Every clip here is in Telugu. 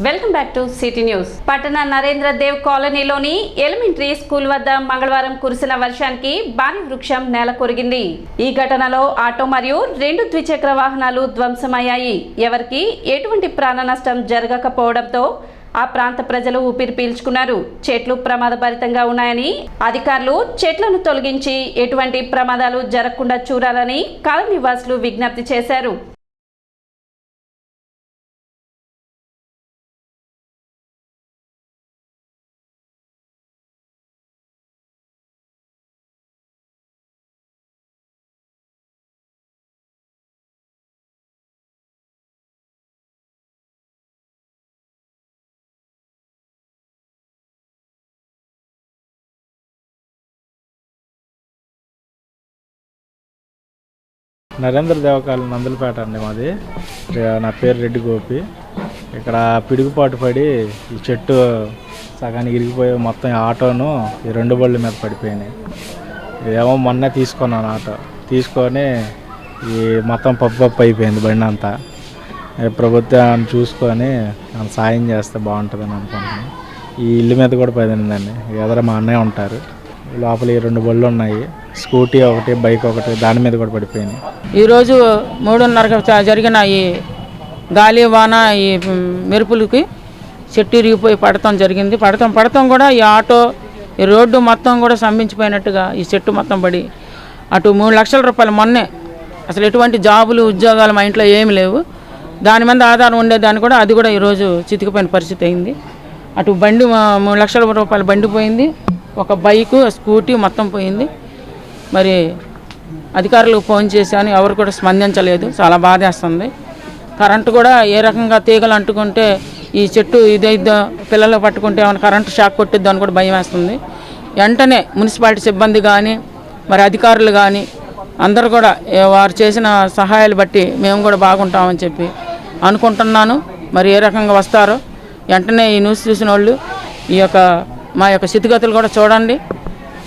Welcome back to city news. పట్టణ నరేంద్ర దేవ్ కాలనీలోని ఎలిమెంటరీ స్కూల్ వద్ద మంగళవారం కురిసిన వర్షానికి భారీ వృక్షం నేల కొరిగింది. ఈ ఘటనలో ఆటో మరియు 2 ద్విచక్ర వాహనాలు ధ్వంసమయ్యాయి. ఎవరికి ఎటువంటి ప్రాణ నష్టం జరగకపోవడంతో ఆ ప్రాంత ప్రజలు ఊపిరి పీల్చుకున్నారు. చెట్లు ప్రమాదభరితంగా ఉన్నాయని అధికారులు చెట్లను తొలగించి ఎటువంటి ప్రమాదాలు జరగకుండా చూడాలని కాలనీ వాసులు విజ్ఞప్తి చేశారు. నరేంద్ర దేవకాలం నందులపేట అండి మాది. నా పేరు రెడ్డి గోపి. ఇక్కడ పిడుగుపాటు పడి ఈ చెట్టు సగానికి ఇరిగిపోయి మొత్తం ఆటోను ఈ 2 బళ్ళు మీద పడిపోయినాయి. ఏమో మొన్నే తీసుకున్నాను ఆటో. తీసుకొని ఈ మొత్తం పప్పు అయిపోయింది బండి అంతా. ప్రభుత్వాన్ని చూసుకొని సాయం చేస్తే బాగుంటుందని అనుకుంటున్నాను. ఈ ఇల్లు మీద కూడా పడిందండి. ఎదుర మా అన్నయ్య ఉంటారు. లోపల ఈ 2 బళ్ళు ఉన్నాయి. స్కూటీ ఒకటి, బైక్ ఒకటి, దాని మీద కూడా పడిపోయినాయి. ఈరోజు 3:30 జరిగిన ఈ గాలి వాన ఈ మెరుపులకి చెట్టు ఇరిగిపోయి పడటం జరిగింది. పడటం కూడా ఈ ఆటో ఈ రోడ్డు మొత్తం కూడా స్తంభించిపోయినట్టుగా ఈ చెట్టు మొత్తం పడి అటు 3 లక్షల రూపాయలు మొన్నే. అసలు ఎటువంటి జాబులు ఉద్యోగాలు మా ఇంట్లో ఏమి లేవు. దాని మీద ఆధారం ఉండేదాన్ని కూడా అది కూడా ఈరోజు చితికిపోయిన పరిస్థితి అయింది. అటు బండి 3 లక్షల రూపాయలు బండి పోయింది. ఒక బైకు, స్కూటీ మొత్తం పోయింది. మరి అధికారులకు ఫోన్ చేశాను, ఎవరు కూడా స్పందించలేదు. చాలా బాధేస్తుంది. కరెంటు కూడా ఏ రకంగా తీగలు అంటుకుంటే ఈ చెట్టు ఇదైద్దో, పిల్లలు పట్టుకుంటే ఏమైనా కరెంటు షాక్ కొట్టిద్దో అని కూడా భయం వేస్తుంది. వెంటనే మున్సిపాలిటీ సిబ్బంది కానీ మరి అధికారులు కానీ అందరూ కూడా వారు చేసిన సహాయాలు బట్టి మేము కూడా బాగుంటామని చెప్పి అనుకుంటున్నాను. మరి ఏ రకంగా వస్తారో వెంటనే ఈ న్యూస్ చూసిన వాళ్ళు మా యొక్క స్థితిగతులు కూడా చూడండి.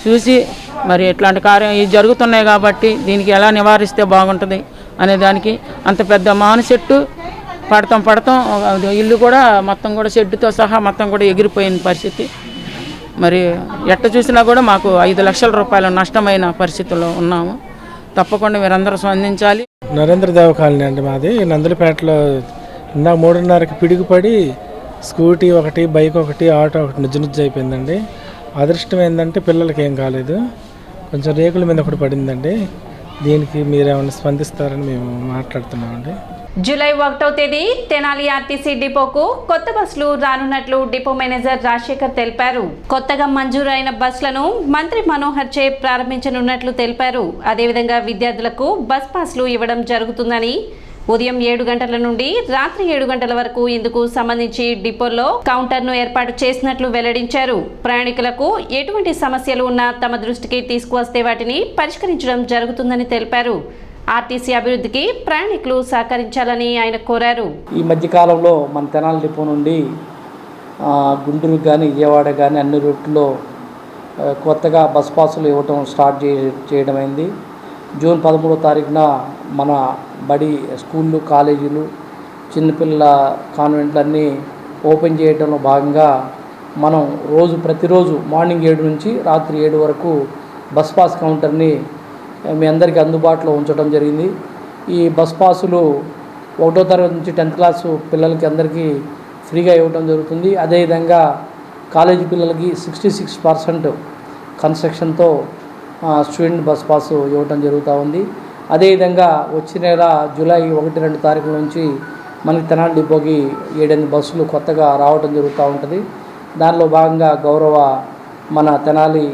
చూసి మరి ఇట్లాంటి కార్యం ఇవి జరుగుతున్నాయి కాబట్టి దీనికి ఎలా నివారిస్తే బాగుంటుంది అనే దానికి అంత పెద్ద మాను చెట్టు పడతాం ఇల్లు కూడా మొత్తం కూడా షెడ్డుతో సహా మొత్తం కూడా ఎగిరిపోయిన పరిస్థితి. మరి ఎట్ట చూసినా కూడా మాకు 5 లక్షల రూపాయల నష్టమైన పరిస్థితుల్లో ఉన్నాము. తప్పకుండా మీరందరూ స్పందించాలి. నరేంద్ర దేవ కాలనీ అండి మాది. నందులపేటలో 3:30కి పిడుగుపడి స్కూటీ ఒకటి, బైక్ ఒకటి, ఆటో ఒకటి నుజ్జు అయిపోయిందండి. అదృష్టం ఏంటంటే పిల్లలకి ఏం కాలేదు. కొంచెం రేకుల మీద ఒకటి పడిందండి. దీనికి మీరేమైనా స్పందిస్తారని మేము మాట్లాడుతున్నామండి. జూలై 1వ తేదీ తెనాలి ఆర్టీసీ డిపోకు కొత్త బస్సులు రానున్నట్లు డిపో మేనేజర్ రాజశేఖర్ తెలిపారు. కొత్తగా మంజూరు అయిన బస్సులను మంత్రి మనోహర్ చే ప్రారంభించనున్నట్లు తెలిపారు. అదేవిధంగా విద్యార్థులకు బస్ పాస్లు ఇవ్వడం జరుగుతుందని, ఉదయం 7 గంటల నుండి రాత్రి 7 గంటల వరకు ఇందుకు సంబంధించి డిపోల్లో కౌంటర్ను ఏర్పాటు చేసినట్లు వెల్లడించారు. ప్రయాణికులకు ఎటువంటి సమస్యలు ఉన్నా తమ దృష్టికి తీసుకువస్తే వాటిని పరిష్కరించడం జరుగుతుందని తెలిపారు. ఆర్టీసీ అభివృద్ధికి ప్రయాణికులు సహకరించాలని ఆయన కోరారు. ఈ మధ్యకాలంలో మన తెనాలి డిపో నుండి గుంటూరు కానీ, విజయవాడ కానీ అన్ని రూట్లో కొత్తగా బస్ పాసులు ఇవ్వటం స్టార్ట్ చేయడమైంది. జూన్ 13వ తారీఖున మన బడి స్కూళ్ళు, కాలేజీలు, చిన్నపిల్లల కాన్వెంట్లు అన్నీ ఓపెన్ చేయడంలో భాగంగా మనం ప్రతిరోజు మార్నింగ్ 7 నుంచి రాత్రి 7 వరకు బస్ పాస్ కౌంటర్ని మీ అందరికీ అందుబాటులో ఉంచడం జరిగింది. ఈ బస్ పాసులు 1వ తరగతి నుంచి 10th క్లాసు పిల్లలకి అందరికీ ఫ్రీగా ఇవ్వడం జరుగుతుంది. అదేవిధంగా కాలేజీ పిల్లలకి 66% కన్స్ట్రక్షన్తో స్టూడెంట్ బస్ పాస్ ఇవ్వడం జరుగుతూ ఉంది. అదేవిధంగా వచ్చే నెల జూలై 1-2 తారీఖుల నుంచి మనకి తెనాలి డిపోకి 7-8 బస్సులు కొత్తగా రావడం జరుగుతూ ఉంటుంది. దానిలో భాగంగా గౌరవ మన తెనాలి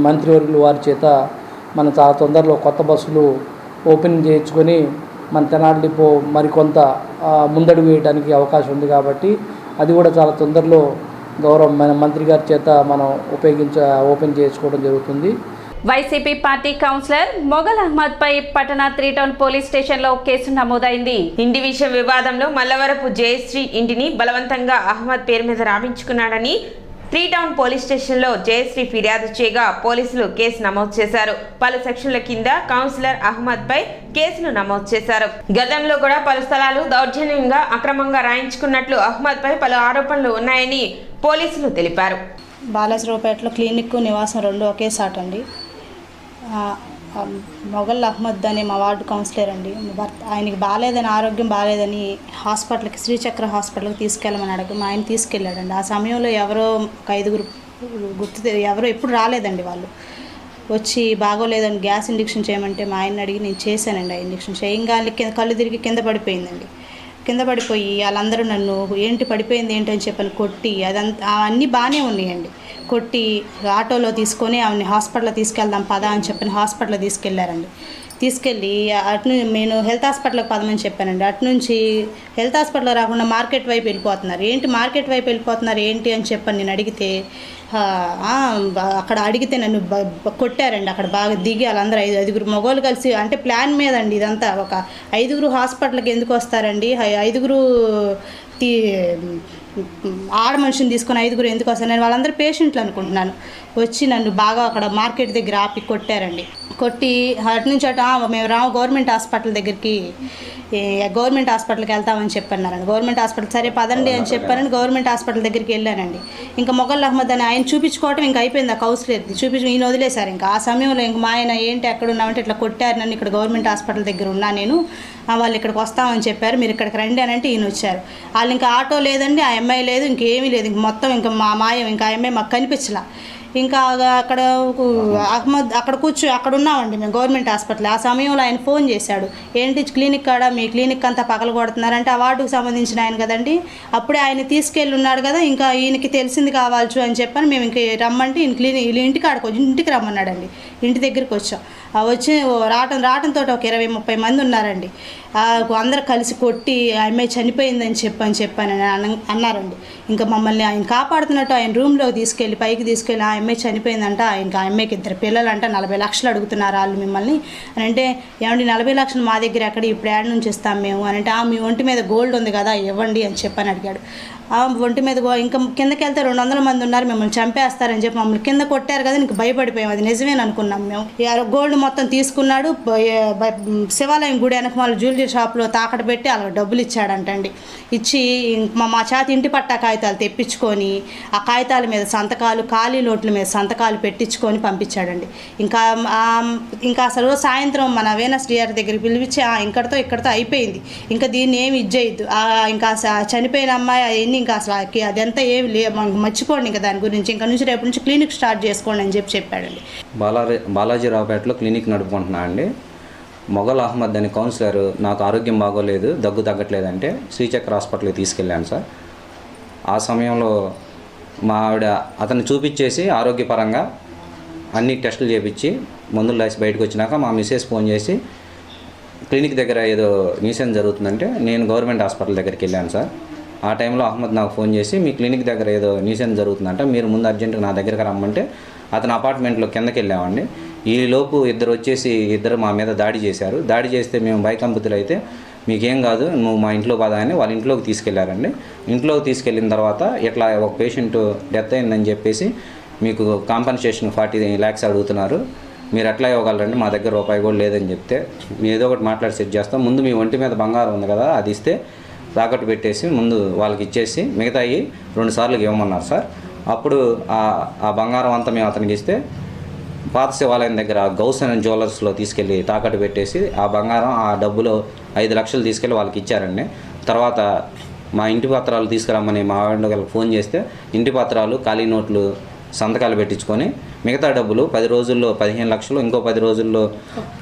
మంత్రివర్యులు వారి చేత మన చాలా తొందరలో కొత్త బస్సులు ఓపెనింగ్ చేయించుకొని మన తెనాలి డిపో మరికొంత ముందడుగు వేయడానికి అవకాశం ఉంది. కాబట్టి అది కూడా చాలా తొందరలో గౌరవ మన మంత్రి గారి చేత మనం ఓపెన్ చేసుకోవడం జరుగుతుంది. YCP party councillor Mogal Ahmad పై పట్టణ 3 టౌన్ పోలీస్ స్టేషన్ లో కేసు నమోదైంది. ఇంటి విషయం వివాదంలో మల్లవరపు జయశ్రీ ఇంటిని బలవంతంగా అహ్మద్ పేరు మీద రాయించుకున్నాడని త్రీ టౌన్ పోలీస్ స్టేషన్లో జయశ్రీ ఫిర్యాదు చేయగా పోలీసులు కేసు నమోదు చేశారు. పలు సెక్షన్ల కింద కౌన్సిలర్ అహ్మద్ పై కేసులు నమోదు చేశారు. గతంలో కూడా పలు స్థలాలు దౌర్జన్యంగా అక్రమంగా రాయించుకున్నట్లు అహ్మద్ పై పలు ఆరోపణలు ఉన్నాయని పోలీసులు తెలిపారు. బాలాజీరావుపేటలో క్లినిక్ నివాసం రెండు ఒకే సాట్ అండి. మొగల్ అహ్మద్ అనే మా వార్డు కౌన్సిలర్ అండి. ఆయనకి బాగాలేదని, ఆరోగ్యం బాగాలేదని హాస్పిటల్కి, శ్రీచక్ర హాస్పిటల్కి తీసుకెళ్ళమని అడగ ఆయన తీసుకెళ్ళాడండి. ఆ సమయంలో ఎవరో ఒక 5గురు ఎవరో ఎప్పుడు రాలేదండి. వాళ్ళు వచ్చి బాగోలేదని గ్యాస్ ఇంజెక్షన్ చేయమంటే మా ఆయన అడిగి నేను చేశానండి. ఆ ఇంజెక్షన్ చేయంగానే కళ్ళు తిరిగి కింద పడిపోయిందండి. కింద పడిపోయి వాళ్ళందరూ నన్ను ఏంటి పడిపోయింది ఏంటని చెప్పని కొట్టి అదంతా అన్నీ బాగానే ఉన్నాయండి. కొట్టి ఆటోలో తీసుకొని ఆమెని హాస్పిటల్లో తీసుకెళ్దాం పదా అని చెప్పని హాస్పిటల్లో తీసుకెళ్లారండి. తీసుకెళ్ళి నేను హెల్త్ హాస్పిటల్కి పదమని చెప్పానండి. అటునుంచి హెల్త్ హాస్పిటల్ రాకుండా మార్కెట్ వైపు వెళ్ళిపోతున్నారు. ఏంటి మార్కెట్ వైపు వెళ్ళిపోతున్నారు ఏంటి అని చెప్పని నేను అడిగితే అక్కడ అడిగితే నన్ను కొట్టారండి. అక్కడ బాగా దిగి వాళ్ళందరూ 5గురు మగవాళ్ళు కలిసి, అంటే ప్లాన్ మీద అండి ఇదంతా. ఒక 5గురు హాస్పిటల్కి ఎందుకు వస్తారండి? 5గురు ఆడ మనిషిని తీసుకొని 5గురు ఎందుకు వస్తారు? నేను వాళ్ళందరూ పేషెంట్లు అనుకుంటున్నాను. వచ్చి నన్ను బాగా అక్కడ మార్కెట్ దగ్గర ఆపి కొట్టారండి. కొట్టి అటు నుంచి మేము గవర్నమెంట్ హాస్పిటల్ దగ్గరికి, గవర్నమెంట్ హాస్పిటల్కి వెళ్తామని చెప్పన్నారండి. గవర్నమెంట్ హాస్పిటల్ సరే పదండి అని చెప్పారని గవర్నమెంట్ హాస్పిటల్ దగ్గరికి వెళ్ళానండి. ఇంకా మొగల్ అహ్మద్ అని ఆయన చూపించుకోవటం ఇంకా అయిపోయింది. ఆ కౌన్సిలర్ది ఈయన వదిలేశారు. ఇంకా ఆ సమయంలో ఇంక మా ఆయన ఏంటి ఎక్కడ ఉన్నామంటే ఇట్లా కొట్టారు నన్ను, ఇక్కడ గవర్నమెంట్ హాస్పిటల్ దగ్గర ఉన్నా నేను, వాళ్ళు ఇక్కడికి వస్తామని చెప్పారు, మీరు ఇక్కడికి రండి అని అంటే ఈయన వచ్చారు. వాళ్ళు ఇంకా ఆటో లేదండి, ఆ అమ్మాయి లేదు, ఇంకేమీ లేదు. ఇంక మొత్తం ఇంకా మా మాయం, ఇంకా ఆ అమ్మాయి మాకు కనిపించలా. ఇంకా అక్కడ అహ్మద్ అక్కడ ఉన్నామండి మేము గవర్నమెంట్ హాస్పిటల్. ఆ సమయంలో ఆయన ఫోన్ చేశాడు, ఏంటి క్లినిక్ కాడ మీ క్లినిక్ అంతా పగల కొడుతున్నారంటే, ఆ వార్డుకు సంబంధించిన ఆయన కదండి, అప్పుడే ఆయన తీసుకెళ్ళి ఉన్నాడు కదా, ఇంకా ఈయనకి తెలిసింది కావాల్సి అని చెప్పని మేము ఇంక రమ్మంటే ఈయన ఇంటికి రమ్మన్నాడండి. ఇంటి దగ్గరికి వచ్చాం. వచ్చి రావటంతో ఒక 20-30 మంది ఉన్నారండి. అందరు కలిసి కొట్టి ఆ అమ్మాయి చనిపోయిందని చెప్పని అన్నారండి. ఇంకా మమ్మల్ని ఆయన కాపాడుతున్నట్టు ఆయన రూమ్లో తీసుకెళ్ళి పైకి తీసుకెళ్ళి ఆ అమ్మాయి చనిపోయిందంట, ఇంకా ఆ అమ్మాయికి 2 పిల్లలు అంట, 40 లక్షలు అడుగుతున్నారు వాళ్ళు మిమ్మల్ని అని అంటే, ఏమండి 40 లక్షలు మా దగ్గర ఎక్కడ, ఇప్పుడు యాడ్ నుంచి ఇస్తాం మేము అని అంటే, మీ ఒంటి మీద గోల్డ్ ఉంది కదా ఇవ్వండి అని చెప్పని అడిగాడు. ఒంటి మీద ఇంకా కిందకి వెళ్తే 200 మంది ఉన్నారు, మిమ్మల్ని చంపేస్తారని చెప్పి మమ్మల్ని కింద కొట్టారు కదా, ఇంక భయపడిపోయాం. అది నిజమేని అనుకున్నాం మేము. గోల్డ్ మొత్తం తీసుకున్నాడు. శివాలయం గుడి వెనక వాళ్ళ జ్యువెలరీ షాప్లో తాకట పెట్టి వాళ్ళకి డబ్బులు ఇచ్చాడంటండి. ఇచ్చి మా చేత ఇంటి పట్టా కాగితాలు తెప్పించుకొని ఆ కాగితాల మీద సంతకాలు, ఖాళీ నోట్ల మీద సంతకాలు పెట్టించుకొని పంపించాడండి. ఇంకా అసలు సాయంత్రం మన వీనస్ డిఆర్ దగ్గరికి పిలిపించి ఇక్కడితో అయిపోయింది, ఇంకా దీన్ని ఏమి ఇచ్చేయద్దు, ఇంకా చనిపోయిన అమ్మాయి అవన్నీ ఇంకా అసలు అదంతా ఏమి మర్చిపోండి, ఇంకా దాని గురించి ఇంకా నుంచి రేపు నుంచి క్లినిక్ స్టార్ట్ చేసుకోండి అని చెప్పాడండి. బాలాజీరావుపేటలో క్లినిక్ నడుపుకుంటున్నా అండి. మొగల్ అహ్మద్ అనే కౌన్సిలర్ నాకు ఆరోగ్యం బాగోలేదు, దగ్గు తగ్గట్లేదంటే శ్రీచక్ర హాస్పిటల్కి తీసుకెళ్ళాను సార్. ఆ సమయంలో మా ఆవిడ అతన్ని చూపించేసి ఆరోగ్యపరంగా అన్ని టెస్టులు చేయించి మందులు రాసి బయటకు వచ్చినాక మా మిస్సెస్ ఫోన్ చేసి క్లినిక్ దగ్గర ఏదో న్యూసెన్స్ జరుగుతుందంటే నేను గవర్నమెంట్ హాస్పిటల్ దగ్గరికి వెళ్ళాను సార్. ఆ టైంలో అహ్మద్ నాకు ఫోన్ చేసి మీ క్లినిక్ దగ్గర ఏదో న్యూసెన్స్ జరుగుతుందంట, మీరు ముందు అర్జెంటుగా నా దగ్గరకు రమ్మంటే అతని అపార్ట్మెంట్లో కిందకి వెళ్ళామండి. ఈలోపు ఇద్దరు మా మీద దాడి చేశారు. దాడి చేస్తే మేము భయకంపితులు అయితే మీకేం కాదు నువ్వు మా ఇంట్లో పదా అని వాళ్ళ ఇంట్లోకి తీసుకెళ్లారండి. ఇంట్లోకి తీసుకెళ్ళిన తర్వాత ఇట్లా ఒక పేషెంట్ డెత్ అయిందని చెప్పేసి మీకు కాంపన్సేషన్ 40 lakhs అడుగుతున్నారు, మీరు ఎట్లా ఇవ్వగలరండి, మా దగ్గర రూపాయి కూడా లేదని చెప్తే ఏదో ఒకటి మాట్లాడి సెట్ చేస్తాం, ముందు మీ ఒంటి మీద బంగారం ఉంది కదా అది ఇస్తే తాకట్టు పెట్టేసి ముందు వాళ్ళకి ఇచ్చేసి మిగతాయి 2 సార్లు ఇవ్వమన్నారు సార్. అప్పుడు ఆ బంగారం అంతా మేము అతనికి ఇస్తే పాత శివాలయం దగ్గర గౌస్ అండ్ జ్యువెలర్స్లో తీసుకెళ్ళి తాకట్టు పెట్టేసి ఆ బంగారం ఆ డబ్బులో 5 లక్షలు తీసుకెళ్ళి వాళ్ళకి ఇచ్చారండి. తర్వాత మా ఇంటి పత్రాలు తీసుకురమ్మని మా ఆవిడ ఫోన్ చేస్తే ఇంటి పత్రాలు, ఖాళీ నోట్లు, సంతకాలు పెట్టించుకొని మిగతా డబ్బులు 10 రోజుల్లో 15 లక్షలు, ఇంకో 10 రోజుల్లో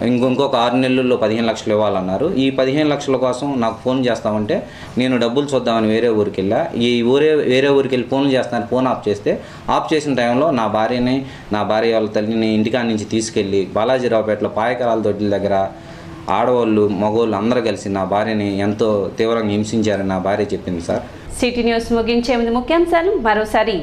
ఇంకొక 6 నెలల్లో 15 లక్షలు ఇవ్వాలన్నారు. ఈ 15 లక్షల కోసం నాకు ఫోన్ చేస్తామంటే నేను డబ్బులు చూద్దామని వేరే ఊరికి వెళ్ళా. వేరే ఊరికి వెళ్ళి ఫోన్ చేస్తాను, ఫోన్ ఆఫ్ చేస్తే ఆఫ్ చేసిన టైంలో నా భార్య వాళ్ళ తల్లిని ఇంటికాడ నుంచి తీసుకెళ్ళి బాలాజీరావుపేటలో పాయకరాల దొడ్ల దగ్గర ఆడవాళ్ళు మగవాళ్ళు అందరూ కలిసి నా భార్యని ఎంతో తీవ్రంగా హింసించారని నా భార్య చెప్పింది సార్. సిటీ న్యూస్ ముగించే ముందు ముఖ్యాంశాలు మరోసారి.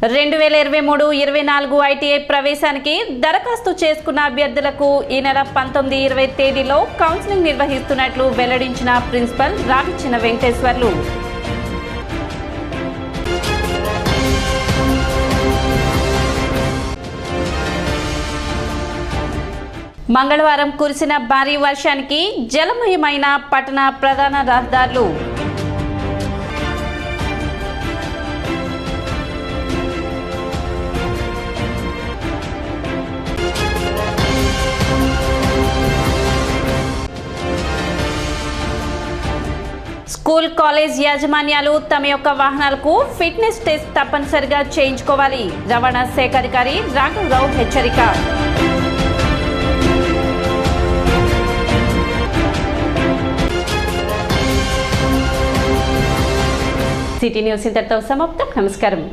2023-24 ఐటీఐ ప్రవేశానికి దరఖాస్తు చేసుకున్న అభ్యర్థులకు ఈ నెల 19-20 తేదీలో కౌన్సిలింగ్ నిర్వహిస్తున్నట్లు వెల్లడించిన ప్రిన్సిపల్ రావిచిన వెంకటేశ్వర్లు. మంగళవారం కురిసిన భారీ వర్షానికి జలమయమైన పట్టణ ప్రధాన రహదారులు. స్కూల్ కాలేజ్ యాజమాన్యాలు తమ యొక్క వాహనాలకు ఫిట్నెస్ టెస్ట్ తప్పనిసరిగా చేయించుకోవాలి. రవాణా శాఖ అధికారి రాఘవరావు హెచ్చరిక. సిటీ న్యూస్ ఇంతటితో సమాప్తం. నమస్కారం.